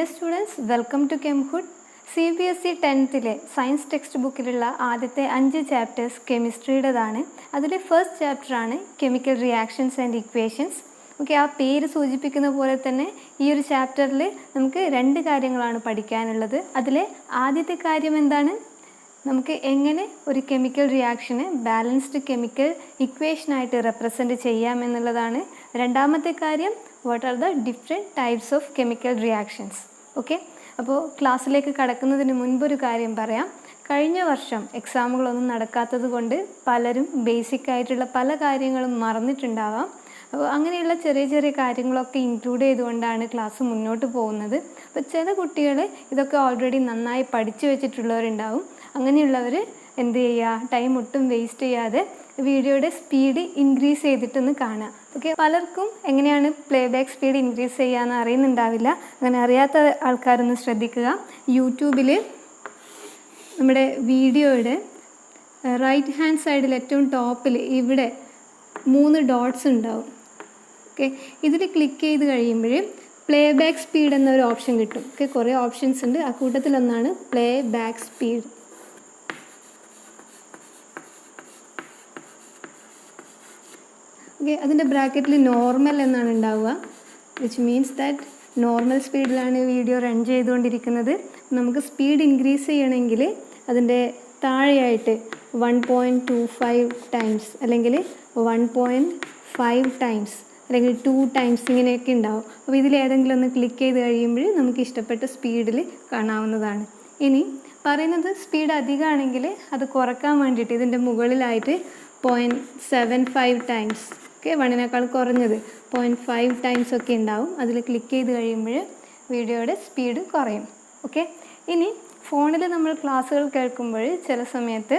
Dear students, welcome to Chemhood. CBSE 10th science text ബുക്കിലുള്ള ആദ്യത്തെ 5 chapters കെമിസ്ട്രിയുടേതാണ്. അതിലെ ഫസ്റ്റ് ചാപ്റ്ററാണ് chemical reactions and equations. Okay, ആ പേര് സൂചിപ്പിക്കുന്ന പോലെ തന്നെ ഈ ഒരു ചാപ്റ്ററിൽ നമുക്ക് 2 കാര്യങ്ങളാണ് പഠിക്കാനുള്ളത്. അതിലെ ആദ്യത്തെ കാര്യം എന്താണ്? നമുക്ക് എങ്ങനെ ഒരു കെമിക്കൽ റിയാക്ഷനെ ബാലൻസ്ഡ് കെമിക്കൽ ഇക്വേഷനായിട്ട് റെപ്രസെൻറ്റ് ചെയ്യാമെന്നുള്ളതാണ്. രണ്ടാമത്തെ കാര്യം, what are the different types of chemical reactions. Okay, അപ്പോൾ ക്ലാസ്സിലേക്ക് കടക്കുന്നതിന് മുൻപൊരു കാര്യം പറയാം. കഴിഞ്ഞ വർഷം എക്സാമുകളൊന്നും നടക്കാത്തത് കൊണ്ട് പലരും ബേസിക് ആയിട്ടുള്ള പല കാര്യങ്ങളും മറന്നിട്ടുണ്ടാവാം. അപ്പോൾ അങ്ങനെയുള്ള ചെറിയ ചെറിയ കാര്യങ്ങളൊക്കെ ഇൻക്ലൂഡ് ചെയ്തുകൊണ്ടാണ് ക്ലാസ് മുന്നോട്ട് പോകുന്നത്. അപ്പോൾ ചില കുട്ടികൾ ഇതൊക്കെ ഓൾറെഡി നന്നായി പഠിച്ചു വെച്ചിട്ടുള്ളവരുണ്ടാവും. അങ്ങനെയുള്ളവർ എന്ത് ചെയ്യുക, ടൈം ഒട്ടും വേസ്റ്റ് ചെയ്യാതെ വീഡിയോയുടെ സ്പീഡ് ഇൻക്രീസ് ചെയ്തിട്ടൊന്ന് കാണുക. ഓക്കെ, പലർക്കും എങ്ങനെയാണ് പ്ലേ ബാക്ക് സ്പീഡ് ഇൻക്രീസ് ചെയ്യാമെന്ന് അറിയുന്നുണ്ടാവില്ല. അങ്ങനെ അറിയാത്ത ആൾക്കാരൊന്ന് ശ്രദ്ധിക്കുക. യൂട്യൂബിൽ നമ്മുടെ വീഡിയോയുടെ റൈറ്റ് ഹാൻഡ് സൈഡിൽ ഏറ്റവും ടോപ്പിൽ ഇവിടെ 3 ഡോട്ട്സ് ഉണ്ടാവും. ഓക്കെ, ഇതിൽ ക്ലിക്ക് ചെയ്ത് കഴിയുമ്പോൾ പ്ലേ ബാക്ക് സ്പീഡ് എന്നൊരു ഓപ്ഷൻ കിട്ടും. ഓക്കെ, കുറേ ഓപ്ഷൻസ് ഉണ്ട്. ആ കൂട്ടത്തിലൊന്നാണ് പ്ലേ ബാക്ക് സ്പീഡ്. ഓക്കെ, അതിൻ്റെ ബ്രാക്കറ്റിൽ നോർമൽ എന്നാണ് ഉണ്ടാവുക, വിച്ച് മീൻസ് ദാറ്റ് നോർമൽ സ്പീഡിലാണ് വീഡിയോ റൺ ചെയ്തുകൊണ്ടിരിക്കുന്നത്. നമുക്ക് സ്പീഡ് ഇൻക്രീസ് ചെയ്യണമെങ്കിൽ അതിൻ്റെ താഴെയായിട്ട് 1.25 ടൈംസ് അല്ലെങ്കിൽ 1.5 ടൈംസ് അല്ലെങ്കിൽ 2 ടൈംസ് ഇങ്ങനെയൊക്കെ ഉണ്ടാവും. അപ്പോൾ ഇതിലേതെങ്കിലും ഒന്ന് ക്ലിക്ക് ചെയ്ത് കഴിയുമ്പോൾ നമുക്ക് ഇഷ്ടപ്പെട്ട സ്പീഡിൽ കാണാവുന്നതാണ്. ഇനി പറയുന്നത് സ്പീഡ് അധികമാണെങ്കിൽ അത് കുറക്കാൻ വേണ്ടിയിട്ട് ഇതിൻ്റെ മുകളിലായിട്ട് 0.75 ടൈംസ്, ഓക്കെ, 1നേക്കാൾ കുറഞ്ഞത് 0.5 ടൈംസ് ഒക്കെ ഉണ്ടാവും. അതിൽ ക്ലിക്ക് ചെയ്ത് കഴിയുമ്പോൾ വീഡിയോയുടെ സ്പീഡ് കുറയും. ഓക്കെ, ഇനി ഫോണിൽ നമ്മൾ ക്ലാസ്സുകൾ കേൾക്കുമ്പോൾ ചില സമയത്ത്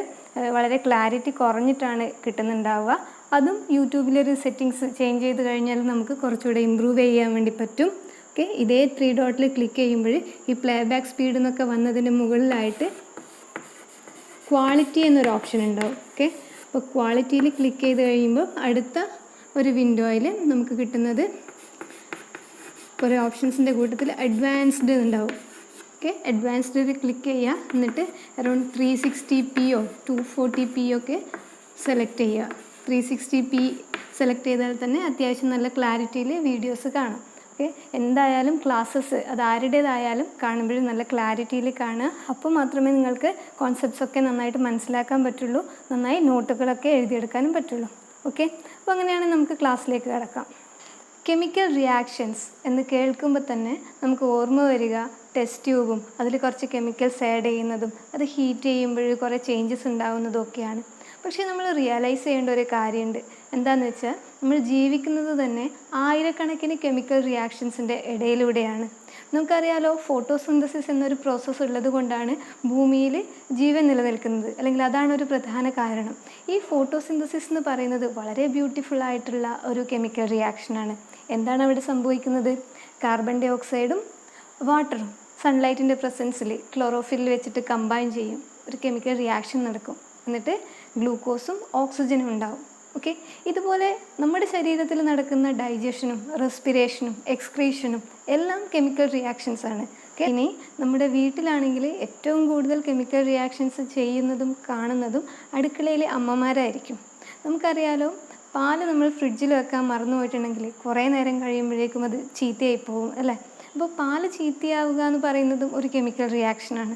വളരെ ക്ലാരിറ്റി കുറഞ്ഞിട്ടാണ് കിട്ടുന്നുണ്ടാവുക. അതും യൂട്യൂബിലൊരു സെറ്റിങ്സ് ചേഞ്ച് ചെയ്ത് കഴിഞ്ഞാൽ നമുക്ക് കുറച്ചുകൂടെ ഇമ്പ്രൂവ് ചെയ്യാൻ വേണ്ടി പറ്റും. ഓക്കെ, ഇതേ 3 ഡോട്ടിൽ ക്ലിക്ക് ചെയ്യുമ്പോൾ ഈ പ്ലേ ബാക്ക് സ്പീഡ് എന്നൊക്കെ വന്നതിന് മുകളിലായിട്ട് ക്വാളിറ്റി എന്നൊരു ഓപ്ഷൻ ഉണ്ടാവും. ഓക്കെ, അപ്പോൾ ക്വാളിറ്റിയിൽ ക്ലിക്ക് ചെയ്ത് കഴിയുമ്പോൾ അടുത്ത ഒരു വിൻഡോയിൽ നമുക്ക് കിട്ടുന്നത് കുറേ ഓപ്ഷൻസിൻ്റെ കൂട്ടത്തിൽ അഡ്വാൻസ്ഡ് ഉണ്ടാവും. ഓക്കെ, അഡ്വാൻസ്ഡിൽ ക്ലിക്ക് ചെയ്യുക. എന്നിട്ട് അറൗണ്ട് 360p 240p ഒക്കെ സെലക്ട് ചെയ്യുക. 360p സെലക്ട് ചെയ്താൽ തന്നെ അത്യാവശ്യം നല്ല ക്ലാരിറ്റിയിൽ വീഡിയോസ് കാണാം. ഓക്കെ, എന്തായാലും ക്ലാസ്സസ് അത് ആരുടേതായാലും കാണുമ്പോഴും നല്ല ക്ലാരിറ്റിയിൽ കാണുക. അപ്പോൾ മാത്രമേ നിങ്ങൾക്ക് കോൺസെപ്റ്റ്സ് ഒക്കെ നന്നായിട്ട് മനസ്സിലാക്കാൻ പറ്റുള്ളൂ, നന്നായി നോട്ടുകളൊക്കെ എഴുതിയെടുക്കാനും പറ്റുള്ളൂ. ഓക്കെ, അപ്പോൾ അങ്ങനെയാണ് നമുക്ക് ക്ലാസ്സിലേക്ക് കടക്കാം. കെമിക്കൽ റിയാക്ഷൻസ് എന്ന് കേൾക്കുമ്പോൾ തന്നെ നമുക്ക് ഓർമ്മ വരിക ടെസ്റ്റ് ട്യൂബും അതിൽ കുറച്ച് കെമിക്കൽസ് ആഡ് ചെയ്യുന്നതും അത് ഹീറ്റ് ചെയ്യുമ്പോൾ കുറേ ചേഞ്ചസ് ഉണ്ടാകുന്നതും ഒക്കെയാണ്. പക്ഷേ നമ്മൾ റിയലൈസ് ചെയ്യേണ്ട ഒരു കാര്യമുണ്ട്. എന്താണെന്ന് വെച്ചാൽ നമ്മൾ ജീവിക്കുന്നത് തന്നെ ആയിരക്കണക്കിന് കെമിക്കൽ റിയാക്ഷൻസിൻ്റെ ഇടയിലൂടെയാണ്. നമുക്കറിയാലോ, ഫോട്ടോസിന്തസിസ് എന്നൊരു പ്രോസസ്സ് ഉള്ളത് കൊണ്ടാണ് ഭൂമിയിൽ ജീവൻ നിലനിൽക്കുന്നത്, അല്ലെങ്കിൽ അതാണ് ഒരു പ്രധാന കാരണം. ഈ ഫോട്ടോസിന്തസിസ് എന്ന് പറയുന്നത് വളരെ ബ്യൂട്ടിഫുൾ ആയിട്ടുള്ള ഒരു കെമിക്കൽ റിയാക്ഷനാണ്. എന്താണ് അവിടെ സംഭവിക്കുന്നത്? കാർബൺ ഡൈ ഓക്സൈഡും വാട്ടറും സൺലൈറ്റിൻ്റെ പ്രസൻസിൽ ക്ലോറോഫില്ലിൽ വെച്ചിട്ട് കമ്പൈൻ ചെയ്യും, ഒരു കെമിക്കൽ റിയാക്ഷൻ നടക്കും. എന്നിട്ട് ഗ്ലൂക്കോസും ഓക്സിജനും ഉണ്ടാവും. ഓക്കെ, ഇതുപോലെ നമ്മുടെ ശരീരത്തിൽ നടക്കുന്ന ഡൈജഷനും റെസ്പിറേഷനും എക്സ്ക്രീഷനും എല്ലാം കെമിക്കൽ റിയാക്ഷൻസ് ആണ്. ഓക്കെ, ഇനി നമ്മുടെ വീട്ടിലാണെങ്കിൽ ഏറ്റവും കൂടുതൽ കെമിക്കൽ റിയാക്ഷൻസ് ചെയ്യുന്നതും കാണുന്നതും അടുക്കളയിലെ അമ്മമാരായിരിക്കും. നമുക്കറിയാലോ, പാല് നമ്മൾ ഫ്രിഡ്ജിൽ വെക്കാൻ മറന്നു പോയിട്ടുണ്ടെങ്കിൽ കുറേ നേരം കഴിയുമ്പോഴേക്കും അത് ചീത്തയായി പോകും അല്ലേ? അപ്പോൾ പാല് ചീത്തയാവുക എന്ന് പറയുന്നതും ഒരു കെമിക്കൽ റിയാക്ഷനാണ്.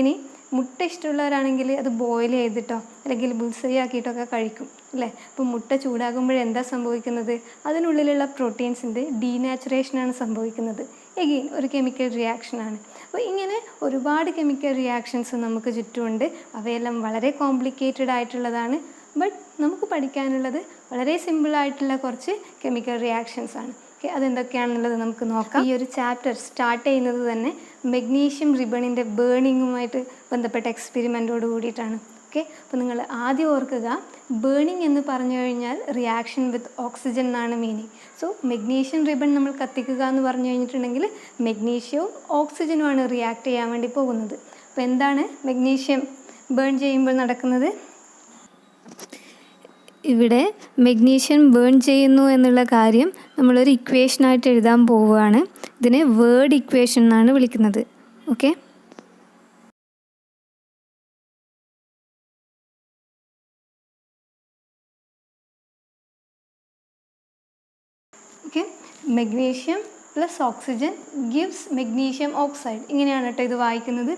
ഇനി മുട്ട ഇഷ്ടമുള്ളവരാണെങ്കിൽ അത് ബോയിൽ ചെയ്തിട്ടോ അല്ലെങ്കിൽ ബുൾസൈ ആക്കിയിട്ടൊക്കെ കഴിക്കും അല്ലേ? അപ്പോൾ മുട്ട ചൂടാകുമ്പോഴെന്താ സംഭവിക്കുന്നത്? അതിനുള്ളിലുള്ള പ്രോട്ടീൻസിൻ്റെ ഡീനാച്ചുറേഷനാണ് സംഭവിക്കുന്നത്. എഗെയിൻ ഒരു കെമിക്കൽ റിയാക്ഷനാണ്. അപ്പോൾ ഇങ്ങനെ ഒരുപാട് കെമിക്കൽ റിയാക്ഷൻസ് നമുക്ക് ചുറ്റുമുണ്ട്. അവയെല്ലാം വളരെ കോംപ്ലിക്കേറ്റഡ് ആയിട്ടുള്ളതാണ്. ബട്ട് നമുക്ക് പഠിക്കാനുള്ളത് വളരെ സിമ്പിളായിട്ടുള്ള കുറച്ച് കെമിക്കൽ റിയാക്ഷൻസ് ആണ്. ഓക്കെ, അതെന്തൊക്കെയാണെന്നുള്ളത് നമുക്ക് നോക്കാം. ഈ ഒരു ചാപ്റ്റർ സ്റ്റാർട്ട് ചെയ്യുന്നത് തന്നെ മെഗ്നീഷ്യം റിബണിൻ്റെ ബേണിങ്ങുമായിട്ട് ബന്ധപ്പെട്ട എക്സ്പെരിമെൻറ്റോട് കൂടിയിട്ടാണ്. ഓക്കെ, അപ്പോൾ നിങ്ങൾ ആദ്യം ഓർക്കുക, ബേണിംഗ് എന്ന് പറഞ്ഞു കഴിഞ്ഞാൽ റിയാക്ഷൻ വിത്ത് ഓക്സിജൻ എന്നാണ് മീനിങ്. സോ മെഗ്നീഷ്യം റിബൺ നമ്മൾ കത്തിക്കുക എന്ന് പറഞ്ഞു കഴിഞ്ഞിട്ടുണ്ടെങ്കിൽ മെഗ്നീഷ്യവും ഓക്സിജനുമാണ് റിയാക്ട് ചെയ്യാൻ വേണ്ടി പോകുന്നത്. അപ്പോൾ എന്താണ് മെഗ്നീഷ്യം ബേൺ ചെയ്യുമ്പോൾ നടക്കുന്നത്? ഇവിടെ മെഗ്നീഷ്യം ബേൺ ചെയ്യുന്നു എന്നുള്ള കാര്യം നമ്മളൊരു ഇക്വേഷനായിട്ട് എഴുതാൻ പോവുകയാണ്. ഇതിനെ വേർഡ് ഇക്വേഷൻ എന്നാണ് വിളിക്കുന്നത്. Okay, okay. Magnesium plus oxygen gives magnesium oxide, ഇങ്ങനെയാണ് കേട്ടോ ഇത് വായിക്കുന്നത്.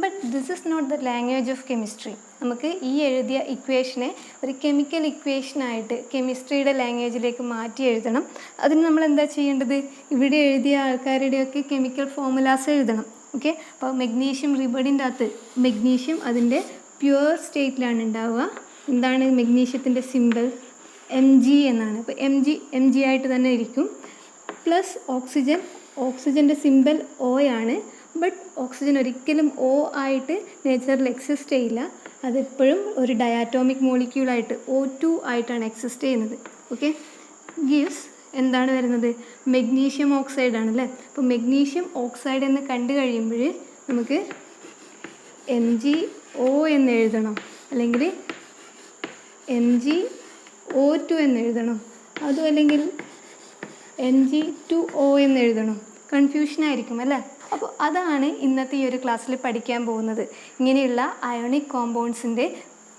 But this is not the language of chemistry. നമുക്ക് ഈ എഴുതിയ ഇക്വേഷനെ ഒരു കെമിക്കൽ ഇക്വേഷനായിട്ട് കെമിസ്ട്രിയുടെ ലാംഗ്വേജിലേക്ക് മാറ്റി എഴുതണം. അതിന് നമ്മൾ എന്താ ചെയ്യേണ്ടത്? ഇവിടെ എഴുതിയ ആൾക്കാരുടെയൊക്കെ കെമിക്കൽ ഫോർമുലാസ് എഴുതണം. ഓക്കെ, അപ്പോൾ മെഗ്നീഷ്യം റിബഡിൻ്റെ അകത്ത് മെഗ്നീഷ്യം അതിൻ്റെ പ്യുവർ സ്റ്റേറ്റിലാണ് ഉണ്ടാവുക. എന്താണ് മെഗ്നീഷ്യത്തിൻ്റെ സിമ്പിൾ? Mg എന്നാണ്. അപ്പോൾ Mg ആയിട്ട് തന്നെ ഇരിക്കും. പ്ലസ് ഓക്സിജൻ, ഓക്സിജൻ്റെ സിമ്പിൾ O ആണ്. ബട്ട് ഓക്സിജൻ ഒരിക്കലും O ആയിട്ട് നേച്ചറിൽ എക്സിസ്റ്റ് ചെയ്യില്ല. അതെപ്പോഴും ഒരു ഡയാറ്റോമിക് മോളിക്യൂളായിട്ട് O2 ആയിട്ടാണ് എക്സിസ്റ്റ് ചെയ്യുന്നത്. ഓക്കെ, ഗീവ്സ് എന്താണ് വരുന്നത്? മെഗ്നീഷ്യം ഓക്സൈഡ് ആണല്ലേ. അപ്പോൾ മെഗ്നീഷ്യം ഓക്സൈഡ് എന്ന് കണ്ടു കഴിയുമ്പോൾ നമുക്ക് MgO എന്ന് എഴുതണം, അല്ലെങ്കിൽ MgO2 എന്ന് എഴുതണം, അതും അല്ലെങ്കിൽ Mg2O എന്ന് എഴുതണം. കൺഫ്യൂഷനായിരിക്കും അല്ലേ? അപ്പോൾ അതാണ് ഇന്നത്തെ ഈ ഒരു ക്ലാസ്സിൽ പഠിക്കാൻ പോകുന്നത്. ഇങ്ങനെയുള്ള അയോണിക് കോമ്പൗണ്ട്സിൻ്റെ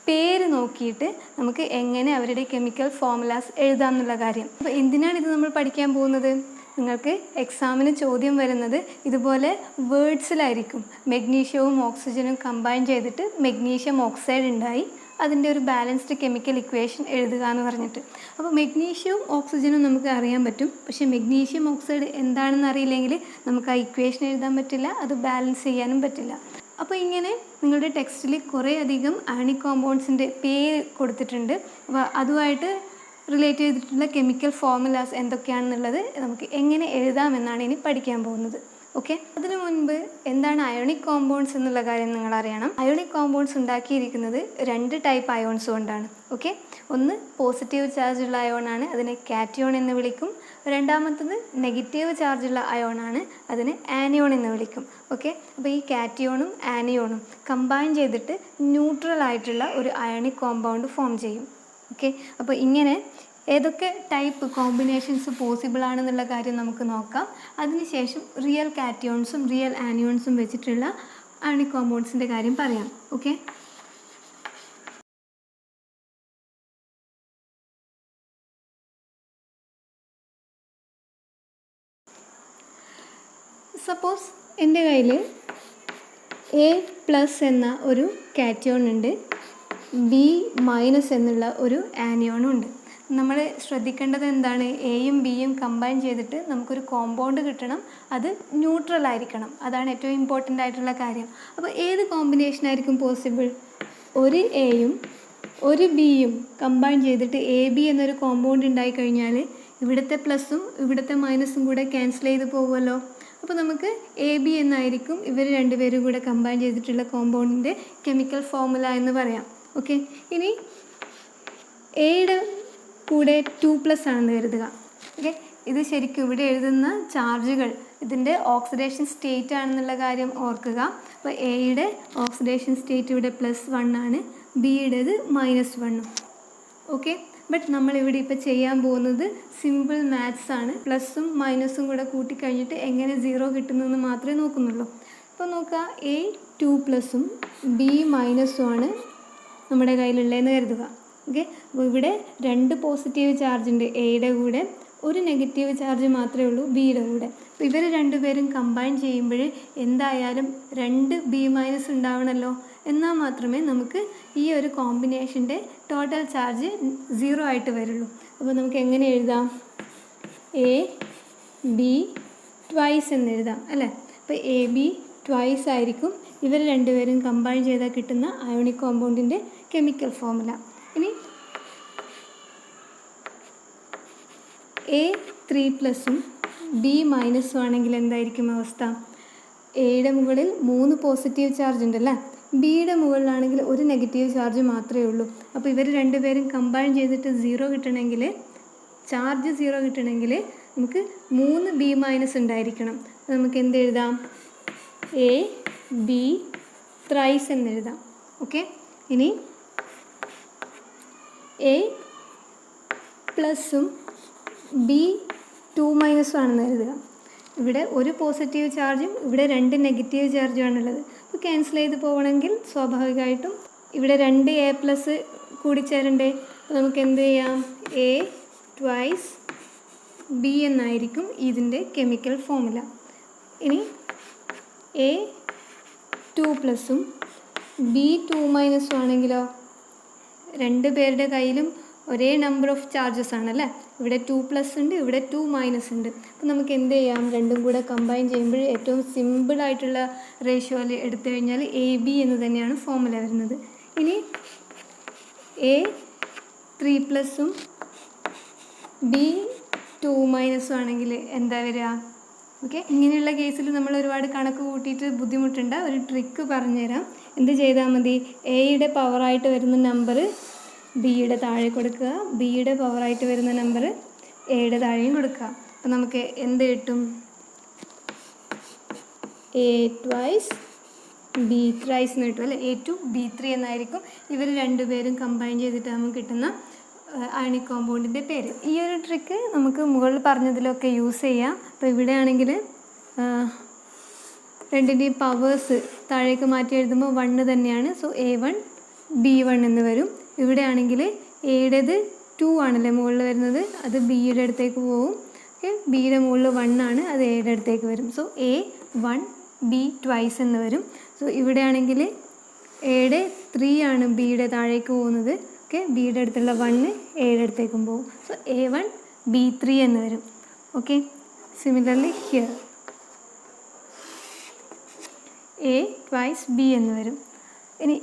പേര് നോക്കിയിട്ട് നമുക്ക് എങ്ങനെ അവരുടെ കെമിക്കൽ ഫോർമുലാസ് എഴുതാം എന്നുള്ള കാര്യം. അപ്പോൾ എന്തിനാണ് ഇത് നമ്മൾ പഠിക്കാൻ പോകുന്നത്? നിങ്ങൾക്ക് എക്സാമിന് ചോദ്യം വരുന്നത് ഇതുപോലെ വേർഡ്സിലായിരിക്കും. മെഗ്നീഷ്യവും ഓക്സിജനും കമ്പൈൻ ചെയ്തിട്ട് മെഗ്നീഷ്യം ഓക്സൈഡ് ഉണ്ടായി, അതിൻ്റെ ഒരു ബാലൻസ്ഡ് കെമിക്കൽ ഇക്വേഷൻ എഴുതുക എന്ന് പറഞ്ഞിട്ട്. അപ്പോൾ മെഗ്നീഷ്യവും ഓക്സിജനും നമുക്ക് അറിയാൻ പറ്റും, പക്ഷേ മെഗ്നീഷ്യം ഓക്സൈഡ് എന്താണെന്ന് അറിയില്ലെങ്കിൽ നമുക്ക് ആ ഇക്വേഷൻ എഴുതാൻ പറ്റില്ല, അത് ബാലൻസ് ചെയ്യാനും പറ്റില്ല. അപ്പോൾ ഇങ്ങനെ നിങ്ങളുടെ ടെക്സ്റ്റിൽ കുറേ അധികം അയോണിക് കോമ്പൗണ്ട്സിൻ്റെ പേര് കൊടുത്തിട്ടുണ്ട്. അപ്പോൾ അതുമായിട്ട് റിലേറ്റ് ചെയ്തിട്ടുള്ള കെമിക്കൽ ഫോർമുലാസ് എന്തൊക്കെയാണെന്നുള്ളത് നമുക്ക് എങ്ങനെ എഴുതാമെന്നാണ് ഇനി പഠിക്കാൻ പോകുന്നത്. ഓക്കെ, അതിനു മുൻപ് എന്താണ് അയോണിക് കോമ്പൗണ്ട്സ് എന്നുള്ള കാര്യം നിങ്ങൾ അറിയണം. അയോണിക് കോമ്പൗണ്ട്സ് ഉണ്ടാക്കിയിരിക്കുന്നത് 2 ടൈപ്പ് അയോൺസ് കൊണ്ടാണ്. ഓക്കെ, ഒന്ന് പോസിറ്റീവ് ചാർജുള്ള അയോണാണ്, അതിനെ കാറ്റയോൺ എന്ന് വിളിക്കും. രണ്ടാമത്തത് നെഗറ്റീവ് ചാർജുള്ള അയോണാണ്, അതിനെ ആനിയോൺ എന്ന് വിളിക്കും. ഓക്കെ, അപ്പോൾ ഈ കാറ്റയോണും ആനിയോണും കമ്പൈൻ ചെയ്തിട്ട് ന്യൂട്രൽ ആയിട്ടുള്ള ഒരു അയോണിക് കോമ്പൗണ്ട് ഫോം ചെയ്യും. ഓക്കെ, അപ്പോൾ ഇങ്ങനെ ഏതൊക്കെ ടൈപ്പ് കോമ്പിനേഷൻസ് പോസിബിൾ ആണെന്നുള്ള കാര്യം നമുക്ക് നോക്കാം. അതിനുശേഷം റിയൽ കാറ്റയോൺസും റിയൽ ആനിയോൺസും വെച്ചിട്ടുള്ള അയോണിക് കോമ്പൗണ്ട്സിൻ്റെ കാര്യം പറയാം. ഓക്കെ, സപ്പോസ് എൻ്റെ കയ്യിൽ A+ എന്ന ഒരു കാറ്റയോൺ ഉണ്ട്, B- എന്നുള്ള ഒരു ആനിയോണും ഉണ്ട്. നമ്മൾ ശ്രദ്ധിക്കേണ്ടത് എന്താണ്? എയും ബിയും കമ്പൈൻ ചെയ്തിട്ട് നമുക്കൊരു കോമ്പൗണ്ട് കിട്ടണം, അത് ന്യൂട്രൽ ആയിരിക്കണം. അതാണ് ഏറ്റവും ഇമ്പോർട്ടൻ്റ് ആയിട്ടുള്ള കാര്യം. അപ്പോൾ ഏത് കോമ്പിനേഷൻ ആയിരിക്കും പോസിബിൾ? ഒരു എയും ഒരു ബിയും കമ്പൈൻ ചെയ്തിട്ട് AB എന്നൊരു കോമ്പൗണ്ട് ഉണ്ടായിക്കഴിഞ്ഞാൽ ഇവിടുത്തെ പ്ലസും ഇവിടുത്തെ മൈനസും കൂടെ ക്യാൻസൽ ചെയ്ത് പോകുമല്ലോ. അപ്പോൾ നമുക്ക് AB എന്നായിരിക്കും ഇവർ രണ്ടുപേരും കൂടെ കമ്പൈൻ ചെയ്തിട്ടുള്ള കോമ്പൗണ്ടിൻ്റെ കെമിക്കൽ ഫോർമുല എന്ന് പറയാം. ഓക്കെ, ഇനി എയുടെ കൂടെ 2+ ആണെന്ന് കരുതുക. ഓക്കെ, ഇത് ശരിക്കും ഇവിടെ എഴുതുന്ന ചാർജുകൾ ഇതിൻ്റെ ഓക്സിഡേഷൻ സ്റ്റേറ്റ് ആണെന്നുള്ള കാര്യം ഓർക്കുക. അപ്പോൾ എയുടെ ഓക്സിഡേഷൻ സ്റ്റേറ്റ് ഇവിടെ +1 ആണ്, ബിയുടേത് -1. ഓക്കെ, ബട്ട് നമ്മളിവിടെ ഇപ്പോൾ ചെയ്യാൻ പോകുന്നത് സിമ്പിൾ മാത്സ് ആണ്. പ്ലസും മൈനസും കൂടെ കൂട്ടിക്കഴിഞ്ഞിട്ട് എങ്ങനെ 0 കിട്ടുന്നതെന്ന് മാത്രമേ നോക്കുന്നുള്ളൂ. അപ്പോൾ നോക്കുക, A 2+ഉം B- ആണ് നമ്മുടെ കയ്യിലുള്ളതെന്ന് കരുതുക. ഓക്കെ, അപ്പോൾ ഇവിടെ 2 പോസിറ്റീവ് ചാർജ് ഉണ്ട് എയുടെ കൂടെ, ഒരു നെഗറ്റീവ് ചാർജ് മാത്രമേ ഉള്ളൂ ബിയുടെ കൂടെ. അപ്പോൾ ഇവർ രണ്ടുപേരും കമ്പൈൻ ചെയ്യുമ്പോൾ എന്തായാലും 2 B- ഉണ്ടാവണമല്ലോ. എന്നാൽ മാത്രമേ നമുക്ക് ഈ ഒരു കോമ്പിനേഷൻ്റെ ടോട്ടൽ ചാർജ് 0 ആയിട്ട് വരുള്ളൂ. അപ്പോൾ നമുക്ക് എങ്ങനെ എഴുതാം? AB ട്വൈസ് എന്ന് എഴുതാം അല്ലേ. അപ്പോൾ AB ട്വൈസ് ആയിരിക്കും ഇവർ രണ്ടുപേരും കമ്പൈൻ ചെയ്താൽ കിട്ടുന്ന അയോണിക് കോമ്പൗണ്ടിൻ്റെ കെമിക്കൽ ഫോർമുല. ഇനി A3+ഉം B- ആണെങ്കിൽ എന്തായിരിക്കും അവസ്ഥ? എയുടെ മുകളിൽ 3 പോസിറ്റീവ് ചാർജ് ഉണ്ടല്ലേ, ബിയുടെ മുകളിലാണെങ്കിൽ ഒരു നെഗറ്റീവ് ചാർജ് മാത്രമേ ഉള്ളൂ. അപ്പോൾ ഇവർ രണ്ടുപേരും കമ്പൈൻ ചെയ്തിട്ട് 0 കിട്ടണമെങ്കിൽ, ചാർജ് 0 കിട്ടണമെങ്കിൽ നമുക്ക് 3 B- ഉണ്ടായിരിക്കണം. അപ്പോൾ നമുക്ക് എന്ത് എഴുതാം? AB ത്രൈസ് എന്ന് എഴുതാം. ഓക്കെ, ഇനി A+ഉം B 2- ആണെന്ന് എഴുതുക. ഇവിടെ ഒരു പോസിറ്റീവ് ചാർജും ഇവിടെ 2 നെഗറ്റീവ് ചാർജുമാണുള്ളത്. അപ്പോൾ ക്യാൻസൽ ചെയ്ത് പോകണമെങ്കിൽ സ്വാഭാവികമായിട്ടും ഇവിടെ 2 A+ കൂടിച്ചേരണ്ടേ. അപ്പോൾ നമുക്ക് എന്ത് ചെയ്യാം, A twice B എന്നായിരിക്കും ഇതിൻ്റെ കെമിക്കൽ ഫോമുല. ഇനി A 2+ഉം B 2- ആണെങ്കിലോ, 2 പേരുടെ കയ്യിലും ഒരേ നമ്പർ ഓഫ് ചാർജസ് ആണല്ലേ. ഇവിടെ 2+ ഉണ്ട്, ഇവിടെ 2- ഉണ്ട്. അപ്പോൾ നമുക്ക് എന്ത് ചെയ്യാം, രണ്ടും കൂടെ കമ്പൈൻ ചെയ്യുമ്പോൾ ഏറ്റവും സിമ്പിളായിട്ടുള്ള റേഷ്യോയിൽ എടുത്തു കഴിഞ്ഞാൽ AB എന്ന് തന്നെയാണ് ഫോമുല വരുന്നത്. ഇനി A 3+ഉം B 2- ആണെങ്കിൽ എന്താ വരിക? ഓക്കെ, ഇങ്ങനെയുള്ള കേസിൽ നമ്മൾ ഒരുപാട് കണക്ക് കൂട്ടിയിട്ട് ബുദ്ധിമുട്ടുണ്ട്. ഒരു ട്രിക്ക് പറഞ്ഞുതരാം. എന്ത് ചെയ്താൽ മതി, എയുടെ പവറായിട്ട് വരുന്ന നമ്പർ ബിയുടെ താഴെ കൊടുക്കുക, ബിയുടെ പവറായിട്ട് വരുന്ന നമ്പർ എയുടെ താഴെയും കൊടുക്കുക. അപ്പോൾ നമുക്ക് എന്ത് കിട്ടും, A twice B thrice എന്ന് കിട്ടും അല്ലേ. A2 B3 എന്നായിരിക്കും ഇവർ രണ്ടുപേരും കമ്പൈൻ ചെയ്തിട്ട് നമുക്ക് കിട്ടുന്ന അയണിക് കോമ്പൗണ്ടിൻ്റെ പേര്. ഈ ഒരു ട്രിക്ക് നമുക്ക് മുകളിൽ പറഞ്ഞതിലൊക്കെ യൂസ് ചെയ്യാം. അപ്പോൾ ഇവിടെ ആണെങ്കിൽ രണ്ടിൻ്റെയും പവേഴ്സ് താഴേക്ക് മാറ്റി എഴുതുമ്പോൾ 1 തന്നെയാണ്. സോ A1 B1 എന്ന് വരും. ഇവിടെ ആണെങ്കിൽ എയുടേത് 2 ആണല്ലേ മുകളിൽ വരുന്നത്, അത് ബിയുടെ അടുത്തേക്ക് പോകും. ഓക്കെ, ബിയുടെ മുകളിൽ 1 ആണ്, അത് എയുടെ അടുത്തേക്ക് വരും. സോ A1 B twice എന്ന് വരും. സോ ഇവിടെ ആണെങ്കിൽ എയുടെ 3 ആണ് ബിയുടെ താഴേക്ക് പോകുന്നത്. ഓക്കെ, ബിയുടെ അടുത്തുള്ള 1 എയുടെ അടുത്തേക്കും പോകും. സോ A1 B3 എന്ന് വരും. Okay, similarly here A twice B എന്ന് വരും. ഇനി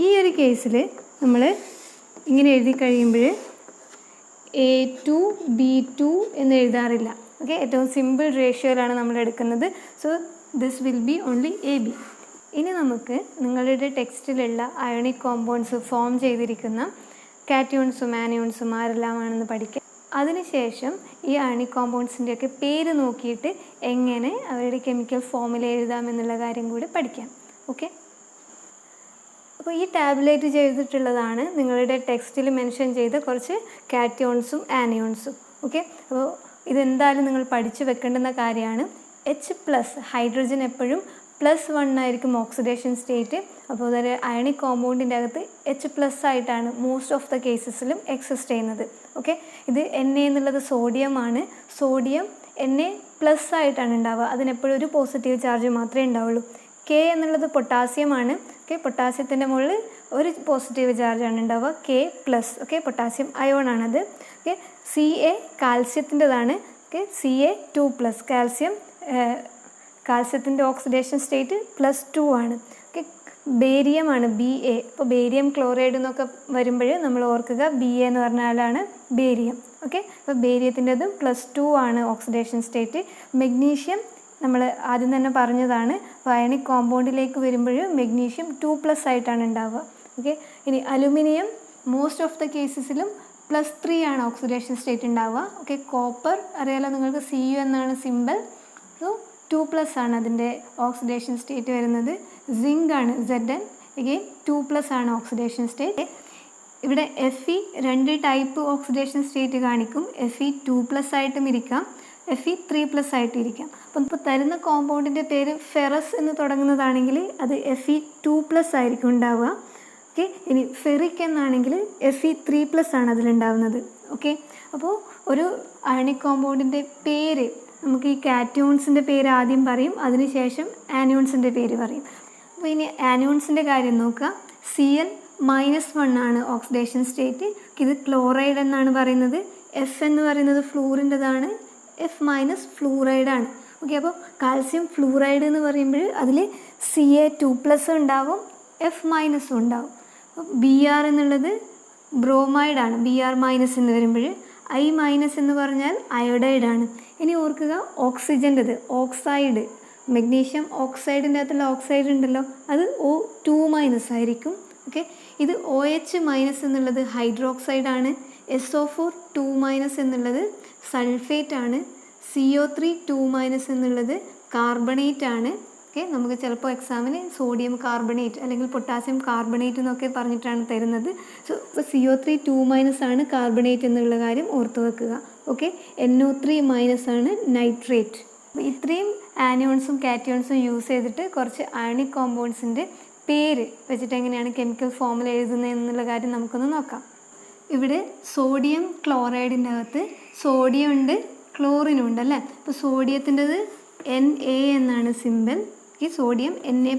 ഈ ഒരു കേസിൽ നമ്മൾ ഇങ്ങനെ എഴുതി കഴിയുമ്പോൾ A2 B2 എന്ന് എഴുതാറില്ല. ഓക്കെ, ഏറ്റവും സിമ്പിൾ റേഷ്യോയിലാണ് നമ്മൾ എടുക്കുന്നത്. So this will be only AB. ഇനി നമുക്ക് നിങ്ങളുടെ ടെക്സ്റ്റിലുള്ള അയോണിക് കോമ്പൗണ്ട്സ് ഫോം ചെയ്തിരിക്കുന്ന കാറ്റയോൺസും ആനയോൺസും ആരെല്ലാമാണെന്ന് പഠിക്കാം. അതിനുശേഷം ഈ അയോണിക് കോമ്പൗണ്ട്സിൻ്റെയൊക്കെ പേര് നോക്കിയിട്ട് എങ്ങനെ അവരുടെ കെമിക്കൽ ഫോമിൽ എഴുതാമെന്നുള്ള കാര്യം കൂടി പഠിക്കാം. ഓക്കെ, അപ്പോൾ ഈ ടാബുലേറ്റ് ചെയ്തിട്ടുള്ളതാണ് നിങ്ങളുടെ ടെക്സ്റ്റിൽ മെൻഷൻ ചെയ്ത കുറച്ച് കാറ്റയോൺസും ആനയോൺസും. ഓക്കെ, അപ്പോൾ ഇതെന്തായാലും നിങ്ങൾ പഠിച്ചു വെക്കേണ്ടുന്ന കാര്യമാണ്. H+ ഹൈഡ്രജൻ എപ്പോഴും +1 ആയിരിക്കും ഓക്സിഡേഷൻ സ്റ്റേറ്റ്. അപ്പോൾ അതൊരു അയണിക് കോമ്പൗണ്ടിൻ്റെ അകത്ത് H+ ആയിട്ടാണ് മോസ്റ്റ് ഓഫ് ദ കേസസിലും എക്സിസ്റ്റ് ചെയ്യുന്നത്. ഓക്കെ, ഇത് Na എന്നുള്ളത് സോഡിയമാണ്. സോഡിയം Na+ ആയിട്ടാണ് ഉണ്ടാവുക. അതിനെപ്പോഴും ഒരു പോസിറ്റീവ് ചാർജ് മാത്രമേ ഉണ്ടാവുള്ളൂ. K എന്നുള്ളത് പൊട്ടാസ്യമാണ്. ഓക്കെ, പൊട്ടാസ്യത്തിൻ്റെ മുകളിൽ ഒരു പോസിറ്റീവ് ചാർജാണ് ഉണ്ടാവുക, K+. ഓക്കെ, പൊട്ടാസ്യം അയോണാണത്. ഓക്കെ, Ca കാൽസ്യത്തിൻ്റെതാണ്. ഓക്കെ, Ca2+, കാൽസ്യത്തിൻ്റെ ഓക്സിഡേഷൻ സ്റ്റേറ്റ് +2 ആണ്. ഓക്കെ, ബേരിയമാണ് Ba. ഇപ്പോൾ ബേരിയം ക്ലോറൈഡ് എന്നൊക്കെ വരുമ്പോൾ നമ്മൾ ഓർക്കുക Ba എന്ന് പറഞ്ഞാലാണ് ബേരിയം. ഓക്കെ, അപ്പോൾ ബേരിയത്തിൻ്റെതും +2 ആണ് ഓക്സിഡേഷൻ സ്റ്റേറ്റ്. മെഗ്നീഷ്യം നമ്മൾ ആദ്യം തന്നെ പറഞ്ഞതാണ്. അപ്പോൾ അയണിക് കോമ്പൗണ്ടിലേക്ക് വരുമ്പോൾ മെഗ്നീഷ്യം 2+ ആയിട്ടാണ് ഉണ്ടാവുക. ഓക്കെ, ഇനി അലുമിനിയം മോസ്റ്റ് ഓഫ് ദ കേസസിലും +3 ആണ് ഓക്സിഡേഷൻ സ്റ്റേറ്റ് ഉണ്ടാവുക. ഓക്കെ, കോപ്പർ അറിയാലോ നിങ്ങൾക്ക്, Cu എന്നാണ് സിമ്പിൾ. സോ 2+ ആണ് അതിൻ്റെ ഓക്സിഡേഷൻ സ്റ്റേറ്റ് വരുന്നത്. സിങ്ക് ആണ് Zn, അഗെയിൻ 2+ ആണ് ഓക്സിഡേഷൻ സ്റ്റേറ്റ്. ഇവിടെ Fe 2 ടൈപ്പ് ഓക്സിഡേഷൻ സ്റ്റേറ്റ് കാണിക്കും. Fe 2+ ആയിട്ടും ഇരിക്കാം, Fe 3+ ആയിട്ടും ഇരിക്കാം. അപ്പം ഇപ്പോൾ തരുന്ന കോമ്പൗണ്ടിൻ്റെ പേര് ഫെറസ് എന്ന് തുടങ്ങുന്നതാണെങ്കിൽ അത് Fe 2+ ആയിരിക്കും ഉണ്ടാവുക. ഓക്കെ, ഇനി ഫെറിക് എന്നാണെങ്കിൽ Fe 3+ ആണ് അതിലുണ്ടാവുന്നത്. ഓക്കെ, അപ്പോൾ ഒരു അയണിക് കോമ്പൗണ്ടിൻ്റെ പേര് നമുക്ക് ഈ കാറ്റയോൺസിൻ്റെ പേര് ആദ്യം പറയും, അതിനുശേഷം ആനയോൺസിൻ്റെ പേര് പറയും. അപ്പോൾ ഇനി ആനയോൺസിൻ്റെ കാര്യം നോക്കുക. Cl-1 ആണ് ഓക്സിഡേഷൻ സ്റ്റേറ്റ്. ഇത് ക്ലോറൈഡ് എന്നാണ് പറയുന്നത്. F എന്ന് പറയുന്നത് ഫ്ലൂറിൻ്റെതാണ്, F- ഫ്ലൂറൈഡാണ്. ഓക്കെ, അപ്പോൾ കാൽസ്യം ഫ്ലൂറൈഡ് എന്ന് പറയുമ്പോൾ അതിൽ Ca2+ ഉണ്ടാവും, F- ഉണ്ടാവും. അപ്പോൾ Br എന്നുള്ളത് ബ്രോമൈഡാണ്, Br- എന്ന് വരുമ്പോൾ I- എന്ന് പറഞ്ഞാൽ അയോഡൈഡാണ്. ഇനി ഓർക്കുക ഓക്സിജൻ്റെത് ഓക്സൈഡ്, മെഗ്നീഷ്യം ഓക്സൈഡിൻ്റെ അകത്തുള്ള ഓക്സൈഡ് ഉണ്ടല്ലോ, അത് O2- ആയിരിക്കും. ഓക്കെ, ഇത് OH- എന്നുള്ളത് ഹൈഡ്രോക്സൈഡാണ്. SO4 2- എന്നുള്ളത് സൾഫേറ്റ് ആണ്. CO3 2- എന്നുള്ളത് കാർബണേറ്റ് ആണ്. ഓക്കെ, നമുക്ക് ചിലപ്പോൾ എക്സാമിന് സോഡിയം കാർബണേറ്റ് അല്ലെങ്കിൽ പൊട്ടാസ്യം കാർബണേറ്റ് എന്നൊക്കെ പറഞ്ഞിട്ടാണ് തരുന്നത്. സോ CO3 2- ആണ് കാർബണേറ്റ് എന്നുള്ള കാര്യം ഓർത്ത് വെക്കുക. ഓക്കെ, NO3- ആണ് നൈട്രേറ്റ്. ഇത്രയും ആനിയോൺസും കാറ്റിയോൺസും യൂസ് ചെയ്തിട്ട് കുറച്ച് അയണിക് കോമ്പൗണ്ട്സിൻ്റെ പേര് വെച്ചിട്ട് എങ്ങനെയാണ് കെമിക്കൽ ഫോമുല എഴുതുന്നത് എന്നുള്ള കാര്യം നമുക്കൊന്ന് നോക്കാം. ഇവിടെ സോഡിയം ക്ലോറൈഡിൻ്റെ അകത്ത് സോഡിയം ഉണ്ട്, ക്ലോറിനും ഉണ്ട് അല്ലേ. അപ്പോൾ സോഡിയത്തിൻ്റെത് Na എന്നാണ് സിമ്പിൾ. ഈ സോഡിയം Na+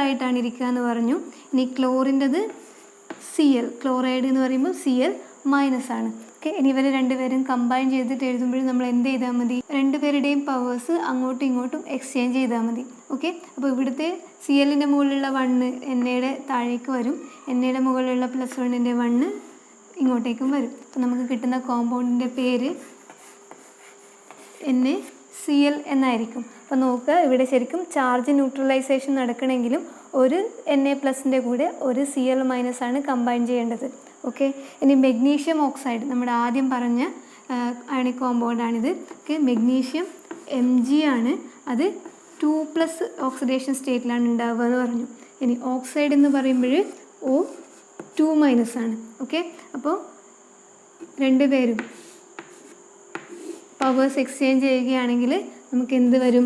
ആയിട്ടാണ് ഇരിക്കുക എന്ന് പറഞ്ഞു. ഇനി ക്ലോറിൻ്റെത് Cl, ക്ലോറൈഡ് എന്ന് പറയുമ്പോൾ Cl- ആണ്. ഓക്കെ, ഇനി ഇവർ രണ്ടുപേരും കമ്പൈൻ ചെയ്തിട്ട് എഴുതുമ്പോഴും നമ്മൾ എന്ത് ചെയ്താൽ മതി? രണ്ടുപേരുടെയും പവേഴ്സ് അങ്ങോട്ടും ഇങ്ങോട്ടും എക്സ്ചേഞ്ച് ചെയ്താൽ മതി. ഓക്കെ, അപ്പോൾ ഇവിടുത്തെ Clൻ്റെ മുകളിലുള്ള 1 Na താഴേക്ക് വരും, Na മുകളിലുള്ള +1ൻ്റെ 1 ഇങ്ങോട്ടേക്കും വരും. അപ്പോൾ നമുക്ക് കിട്ടുന്ന കോമ്പൗണ്ടിൻ്റെ പേര് NaCl എന്നായിരിക്കും. അപ്പോൾ നോക്കുക, ഇവിടെ ശരിക്കും ചാർജ് ന്യൂട്രലൈസേഷൻ നടക്കണമെങ്കിലും ഒരു Na+ൻ്റെ കൂടെ ഒരു Cl- ആണ് കമ്പൈൻ ചെയ്യേണ്ടത്. ഓക്കെ, ഇനി മെഗ്നീഷ്യം ഓക്സൈഡ് നമ്മുടെ ആദ്യം പറഞ്ഞ അയണിക് കോമ്പൗണ്ടാണിത്. ഓക്കെ, മെഗ്നീഷ്യം Mg ആണ്, അത് 2+ ഓക്സിഡേഷൻ സ്റ്റേറ്റിലാണ് ഉണ്ടാവുക എന്ന് പറഞ്ഞു. ഇനി ഓക്സൈഡ് എന്ന് പറയുമ്പോൾ O2- ആണ്. ഓക്കെ, അപ്പോൾ രണ്ടുപേരും പവേഴ്സ് എക്സ്ചേഞ്ച് ചെയ്യുകയാണെങ്കിൽ നമുക്ക് എന്ത് വരും?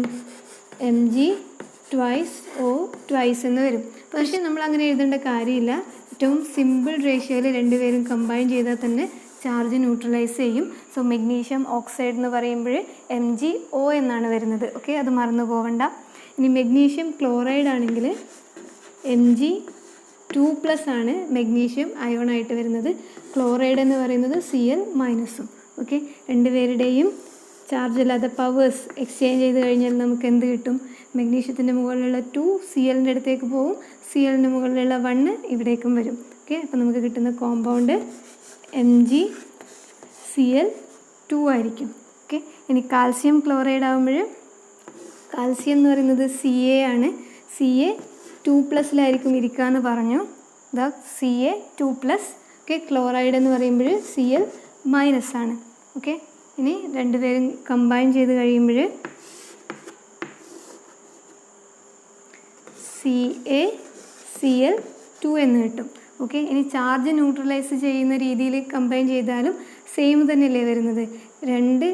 Mg2O2 എന്ന് വരും. പക്ഷേ നമ്മൾ അങ്ങനെ എഴുതേണ്ട കാര്യമില്ല. ഏറ്റവും സിമ്പിൾ റേഷ്യോയിൽ രണ്ടുപേരും കമ്പൈൻ ചെയ്താൽ തന്നെ ചാർജ് ന്യൂട്രലൈസ് ചെയ്യും. സോ മെഗ്നീഷ്യം ഓക്സൈഡ് എന്ന് പറയുമ്പോൾ MgO എന്നാണ് വരുന്നത്. ഓക്കെ, അത് മറന്നു പോകണ്ട. ഇനി മെഗ്നീഷ്യം ക്ലോറൈഡ് ആണെങ്കിൽ Mg2+ ആണ് മെഗ്നീഷ്യം അയോണായിട്ട് വരുന്നത്. ക്ലോറൈഡ് എന്ന് പറയുന്നത് Cl-ഉം. ഓക്കെ, രണ്ടുപേരുടെയും ചാർജ് അല്ലാതെ പവേഴ്സ് എക്സ്ചേഞ്ച് ചെയ്ത് കഴിഞ്ഞാൽ നമുക്ക് എന്ത് കിട്ടും? മെഗ്നീഷ്യത്തിൻ്റെ മുകളിലുള്ള 2 Clൻ്റെ അടുത്തേക്ക് പോകും, Clൻ്റെ മുകളിലുള്ള 1 ഇവിടേക്കും വരും. ഓക്കെ, അപ്പോൾ നമുക്ക് കിട്ടുന്ന കോമ്പൗണ്ട് MgCl2 ആയിരിക്കും. ഓക്കെ, ഇനി കാൽസ്യം ക്ലോറൈഡ് ആകുമ്പോൾ കാൽസ്യം എന്ന് പറയുന്നത് Ca ആണ്. Ca2+ലായിരിക്കും ഇരിക്കുക എന്ന് പറഞ്ഞു. ഇതാ Ca2+. ഓക്കെ, ക്ലോറൈഡ് എന്ന് പറയുമ്പോൾ Cl- ആണ്. ഓക്കെ, ഇനി രണ്ടുപേരും കമ്പൈൻ ചെയ്ത് കഴിയുമ്പോൾ CaCl2 എന്ന് കിട്ടും. ഓക്കെ, ഇനി ചാർജ് ന്യൂട്രലൈസ് ചെയ്യുന്ന രീതിയിൽ കമ്പൈൻ ചെയ്താലും സെയിം തന്നെയല്ലേ വരുന്നത്? 2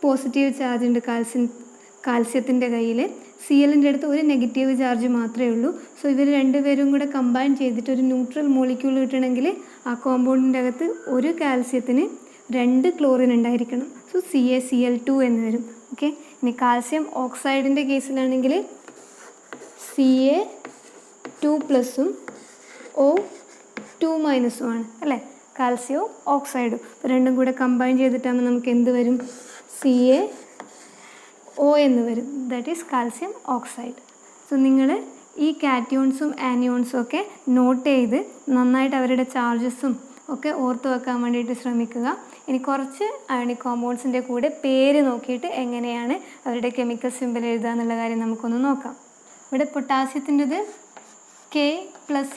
പോസിറ്റീവ് ചാർജ് ഉണ്ട് കാൽസ്യത്തിൻ്റെ കയ്യിൽ, Clൻ്റെ അടുത്ത് ഒരു നെഗറ്റീവ് ചാർജ് മാത്രമേ ഉള്ളൂ. സോ ഇവർ രണ്ടുപേരും കൂടെ കമ്പൈൻ ചെയ്തിട്ട് ഒരു ന്യൂട്രൽ മോളിക്യൂൾ കിട്ടണമെങ്കിൽ ആ കോമ്പൗണ്ടിൻ്റെ അകത്ത് ഒരു കാൽസ്യത്തിന് 2 ക്ലോറിൻ ഉണ്ടായിരിക്കണം. സോ CaCl2 എന്ന് വരും. ഓക്കെ, ഇനി കാൽസ്യം ഓക്സൈഡിൻ്റെ കേസിലാണെങ്കിൽ Ca2+ഉം O2- ആണ് അല്ലേ, കാൽസ്യവും ഓക്സൈഡും. അപ്പോൾ രണ്ടും കൂടെ കമ്പൈൻ ചെയ്തിട്ടാകുമ്പോൾ നമുക്ക് എന്ത് വരും? CaO എന്ന് വരും. That is calcium oxide. So നിങ്ങൾ ഈ കാറ്റിയോൺസും ആനിയോൺസും ഒക്കെ നോട്ട് ചെയ്ത് നന്നായിട്ട് അവരുടെ ചാർജസും ഒക്കെ ഓർത്ത് വെക്കാൻ വേണ്ടിയിട്ട് ശ്രമിക്കുക. ഇനി കുറച്ച് അയണിക് കോമ്പൗണ്ട്സിൻ്റെ കൂടെ പേര് നോക്കിയിട്ട് എങ്ങനെയാണ് അവരുടെ കെമിക്കൽ സിമ്പിൾ എഴുതുക എന്നുള്ള കാര്യം നമുക്കൊന്ന് നോക്കാം. ഇവിടെ പൊട്ടാസ്യത്തിൻ്റെത് K+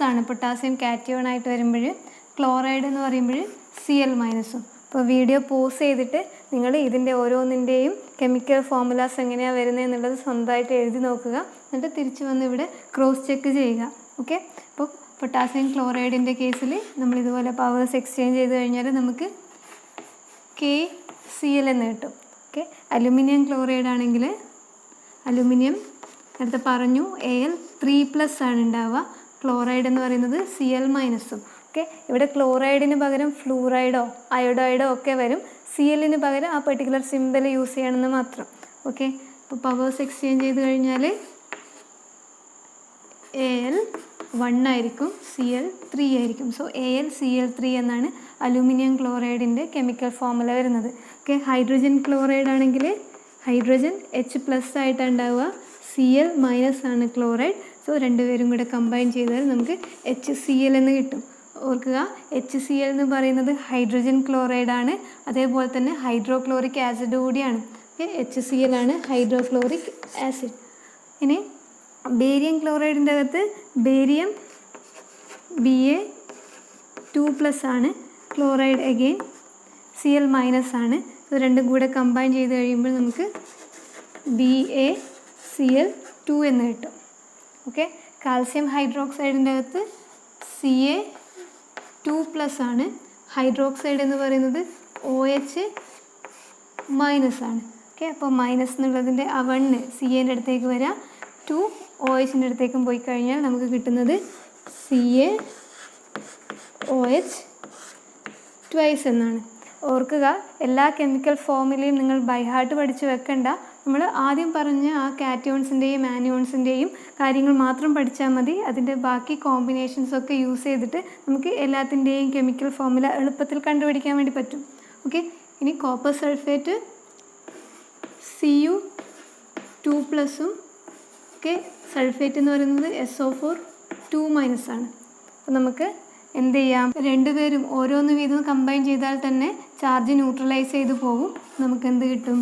ആണ്, പൊട്ടാസ്യം കാറ്റിയോൺ ആയിട്ട് വരുമ്പോൾ. ക്ലോറൈഡ് എന്ന് പറയുമ്പോൾ Cl-ഉം. അപ്പോൾ വീഡിയോ പോസ് ചെയ്തിട്ട് നിങ്ങൾ ഇതിൻ്റെ ഓരോന്നിൻ്റെയും കെമിക്കൽ ഫോമുലാസ് എങ്ങനെയാണ് വരുന്നത് എന്നുള്ളത് സ്വന്തമായിട്ട് എഴുതി നോക്കുക. എന്നിട്ട് തിരിച്ച് വന്ന് ഇവിടെ ക്രോസ് ചെക്ക് ചെയ്യുക. ഓക്കെ, അപ്പോൾ പൊട്ടാസ്യം ക്ലോറൈഡിൻ്റെ കേസിൽ നമ്മളിതുപോലെ പവേഴ്സ് എക്സ്ചേഞ്ച് ചെയ്ത് കഴിഞ്ഞാൽ നമുക്ക് KCl എന്ന് കിട്ടും. ഓക്കെ, അലുമിനിയം ക്ലോറൈഡ് ആണെങ്കിൽ അലുമിനിയം നേരത്തെ പറഞ്ഞു Al3+ ആണ് ഉണ്ടാവുക. ക്ലോറൈഡ് എന്ന് പറയുന്നത് Cl-ഉം. ഓക്കെ, ഇവിടെ ക്ലോറൈഡിന് പകരം ഫ്ലൂറൈഡോ അയോഡൈഡോ ഒക്കെ വരും. Clന് പകരം ആ പെർട്ടിക്കുലർ സിമ്പിൾ യൂസ് ചെയ്യണമെന്ന് മാത്രം. ഓക്കെ, അപ്പോൾ പവേഴ്സ് എക്സ്ചേഞ്ച് ചെയ്ത് കഴിഞ്ഞാൽ Al1 ആയിരിക്കും, Cl3 ആയിരിക്കും. സോ AlCl3 എന്നാണ് അലൂമിനിയം ക്ലോറൈഡിൻ്റെ കെമിക്കൽ ഫോമുല വരുന്നത്. ഓക്കെ, ഹൈഡ്രജൻ ക്ലോറൈഡ് ആണെങ്കിൽ ഹൈഡ്രജൻ H+ ആയിട്ടാണ് ഉണ്ടാവുക, Cl- ആണ് ക്ലോറൈഡ്. സോ രണ്ടുപേരും കൂടെ കമ്പൈൻ ചെയ്താൽ നമുക്ക് HCl എന്ന് കിട്ടും. ഓർക്കുക, HCl എന്ന് പറയുന്നത് ഹൈഡ്രജൻ ക്ലോറൈഡ് ആണ്, അതേപോലെ തന്നെ ഹൈഡ്രോക്ലോറിക് ആസിഡ് കൂടിയാണ്. ഓക്കെ, HCl ആണ് ഹൈഡ്രോക്ലോറിക് ആസിഡ്. ഇനി ബേരിയം ക്ലോറൈഡിൻ്റെ അകത്ത് ബേരിയം Ba2+ ആണ്, ക്ലോറൈഡ് അഗെയിൻ Cl- ആണ്. ഇത് രണ്ടും കൂടെ കമ്പൈൻ ചെയ്ത് കഴിയുമ്പോൾ നമുക്ക് BaCl2 എന്ന് കിട്ടും. ഓക്കെ, കാൽസ്യം ഹൈഡ്രോക്സൈഡിൻ്റെ അകത്ത് Ca2+ ആണ്, ഹൈഡ്രോക്സൈഡ് എന്ന് പറയുന്നത് OH- ആണ്. ഓക്കെ, അപ്പോൾ മൈനസ് എന്നുള്ളതിൻ്റെ ആ 1 CAൻ്റെ അടുത്തേക്ക് വരാം, 2 OHൻ്റെ അടുത്തേക്കും പോയി കഴിഞ്ഞാൽ നമുക്ക് കിട്ടുന്നത് CaOH ട്വൈസ് എന്നാണ്. ഓർക്കുക, എല്ലാ കെമിക്കൽ ഫോമിലെയും നിങ്ങൾ ബൈ ഹാർട്ട് പഠിച്ച് വെക്കണ്ട. നമ്മൾ ആദ്യം പറഞ്ഞ ആ കാറ്റയോൺസിൻ്റെയും ആനിയോൺസിൻ്റെയും കാര്യങ്ങൾ മാത്രം പഠിച്ചാൽ മതി. അതിൻ്റെ ബാക്കി കോമ്പിനേഷൻസൊക്കെ യൂസ് ചെയ്തിട്ട് നമുക്ക് എല്ലാത്തിൻ്റെയും കെമിക്കൽ ഫോമുല എളുപ്പത്തിൽ കണ്ടുപിടിക്കാൻ വേണ്ടി പറ്റും. ഓക്കെ, ഇനി കോപ്പർ സൾഫേറ്റ് Cu2+ഉം ഓക്കെ, സൾഫേറ്റ് എന്ന് പറയുന്നത് SO4 2- ആണ്. അപ്പോൾ നമുക്ക് എന്ത് ചെയ്യാം, രണ്ടുപേരും ഓരോന്ന് വീതം കമ്പൈൻ ചെയ്താൽ തന്നെ ചാർജ് ന്യൂട്രലൈസ് ചെയ്ത് പോകും. നമുക്ക് എന്ത് കിട്ടും,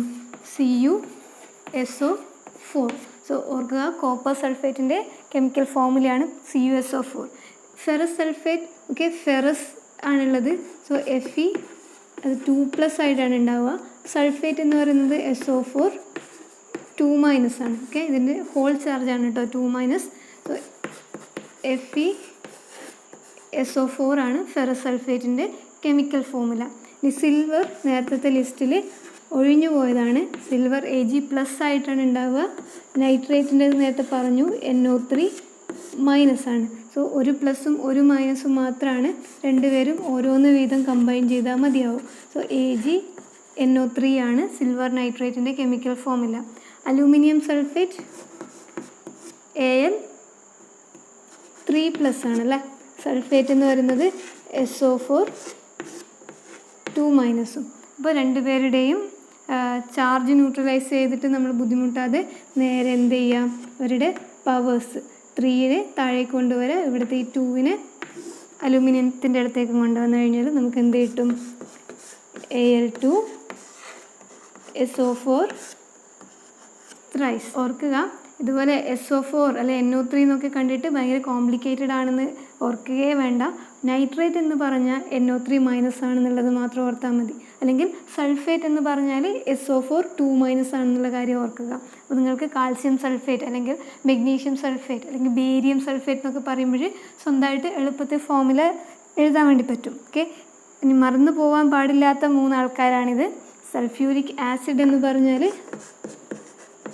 CuSO4. സോ ഓർക്കുക, കോപ്പർ സൾഫേറ്റിൻ്റെ കെമിക്കൽ ഫോമുലയാണ് CuSO4. Ferrous sulphate okay, ferrous ആണുള്ളത്. സോ Fe അത് 2+ ആയിട്ടാണ് ഉണ്ടാവുക. സൾഫേറ്റ് എന്ന് പറയുന്നത് SO4 2- ആണ്. ഓക്കെ, ഇതിൻ്റെ ഹോൾ ചാർജാണ് കേട്ടോ 2-. സോ FeSO4 ആണ് ഫെറസ് സൾഫേറ്റിൻ്റെ കെമിക്കൽ ഫോമുല. ഇനി സിൽവർ നേരത്തെ ലിസ്റ്റിൽ ഒഴിഞ്ഞു പോയതാണ്. സിൽവർ Ag+ ആയിട്ടാണ് ഉണ്ടാവുക. നൈട്രേറ്റിൻ്റെ നേരത്തെ പറഞ്ഞു NO3- ആണ്. സോ ഒരു പ്ലസും ഒരു മൈനസും മാത്രമാണ്, രണ്ടുപേരും ഓരോന്ന് വീതം കമ്പൈൻ ചെയ്താൽ മതിയാവും. സോ AgNO3 ആണ് സിൽവർ നൈട്രേറ്റിൻ്റെ chemical formula. Aluminium sulphate Al3+ ആണല്ലേ. സൾഫേറ്റ് എന്ന് പറയുന്നത് SO4 2-ഉം. അപ്പോൾ രണ്ടുപേരുടെയും ചാർജ് ന്യൂട്രലൈസ് ചെയ്തിട്ട് നമ്മൾ ബുദ്ധിമുട്ടാതെ നേരെ എന്ത് ചെയ്യാം, അവരുടെ പവേഴ്സ് 3-നെ താഴേക്ക് കൊണ്ടുവരാം. ഇവിടുത്തെ ഈ 2-നെ അലൂമിനിയത്തിൻ്റെ അടുത്തേക്ക് കൊണ്ടുവന്നു കഴിഞ്ഞാൽ നമുക്ക് എന്ത് കിട്ടും, Al2SO4 ത്രൈസ്. ഓർക്കുക, ഇതുപോലെ SO4 അല്ലെ NO3 എന്നൊക്കെ കണ്ടിട്ട് ഭയങ്കര കോംപ്ലിക്കേറ്റഡ് ആണെന്ന് ഓർക്കുകയേ വേണ്ട. നൈട്രേറ്റ് എന്ന് പറഞ്ഞാൽ NO3- ആണെന്നുള്ളത് മാത്രം ഓർത്താൽ മതി. അല്ലെങ്കിൽ സൾഫേറ്റ് എന്ന് പറഞ്ഞാൽ SO4 2- ആണെന്നുള്ള കാര്യം ഓർക്കുക. അപ്പോൾ നിങ്ങൾക്ക് കാൽസ്യം സൾഫേറ്റ് അല്ലെങ്കിൽ മെഗ്നീഷ്യം സൾഫേറ്റ് അല്ലെങ്കിൽ ബേരിയം സൾഫേറ്റ് എന്നൊക്കെ പറയുമ്പോൾ സ്വന്തമായിട്ട് എളുപ്പത്തിൽ ഫോമുല എഴുതാൻ വേണ്ടി പറ്റും. ഓക്കെ, ഇനി മറന്നു പോകാൻ പാടില്ലാത്ത 3 ആൾക്കാരാണിത്. സൾഫ്യൂരിക് ആസിഡ് എന്ന് പറഞ്ഞാൽ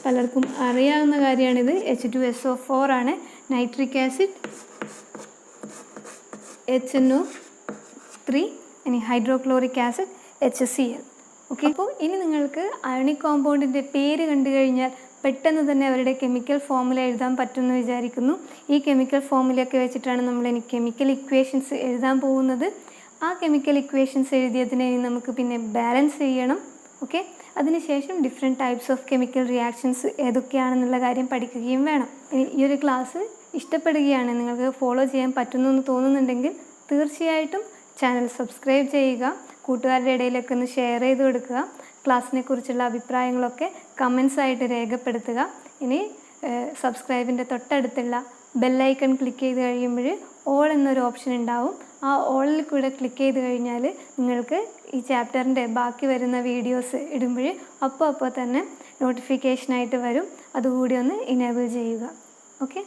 പലർക്കും അറിയാവുന്ന കാര്യമാണിത്, H2SO4 ആണ്. നൈട്രിക് ആസിഡ് HNO3, ഇനി ഹൈഡ്രോക്ലോറിക് ആസിഡ് HCl. ഓക്കെ, അപ്പോൾ ഇനി നിങ്ങൾക്ക് അയോണിക് കോമ്പൗണ്ടിൻ്റെ പേര് കണ്ടു കഴിഞ്ഞാൽ പെട്ടെന്ന് തന്നെ അവരുടെ കെമിക്കൽ ഫോമുല എഴുതാൻ പറ്റുമെന്ന് വിചാരിക്കുന്നു. ഈ കെമിക്കൽ ഫോമുലയൊക്കെ വെച്ചിട്ടാണ് നമ്മൾ ഇനി കെമിക്കൽ ഇക്വേഷൻസ് എഴുതാൻ പോകുന്നത്. ആ കെമിക്കൽ ഇക്വേഷൻസ് എഴുതിയതിനെ നമുക്ക് പിന്നെ ബാലൻസ് ചെയ്യണം. ഓക്കെ, അതിനുശേഷം different types of chemical reactions ഏതൊക്കെയാണെന്നുള്ള കാര്യം പഠിക്കുകയും വേണം. ഈ ഒരു ക്ലാസ് ഇഷ്ടപ്പെടുകയാണ്, നിങ്ങൾക്ക് ഫോളോ ചെയ്യാൻ പറ്റുന്നു എന്ന് തോന്നുന്നുണ്ടെങ്കിൽ തീർച്ചയായിട്ടും ചാനൽ സബ്സ്ക്രൈബ് ചെയ്യുക, കൂട്ടുകാരുടെ ഇടയിലൊക്കെ ഒന്ന് ഷെയർ ചെയ്ത് കൊടുക്കുക. ക്ലാസ്സിനെ കുറിച്ചുള്ള അഭിപ്രായങ്ങളൊക്കെ കമൻസ് ആയിട്ട് രേഖപ്പെടുത്തുക. ഇനി സബ്സ്ക്രൈബിൻ്റെ തൊട്ടടുത്തുള്ള ബെല്ലൈക്കൺ ക്ലിക്ക് ചെയ്ത് കഴിയുമ്പോൾ ഓൾ എന്നൊരു ഓപ്ഷൻ ഉണ്ടാവും. ആ ഓളിൽ കൂടെ ക്ലിക്ക് ചെയ്ത് കഴിഞ്ഞാൽ നിങ്ങൾക്ക് ഈ ചാപ്റ്ററിൻ്റെ ബാക്കി വരുന്ന വീഡിയോസ് ഇടുമ്പോൾ അപ്പോൾ തന്നെ നോട്ടിഫിക്കേഷനായിട്ട് വരും. അതുകൂടി ഒന്ന് ഇനേബിൾ ചെയ്യുക. ഓക്കെ.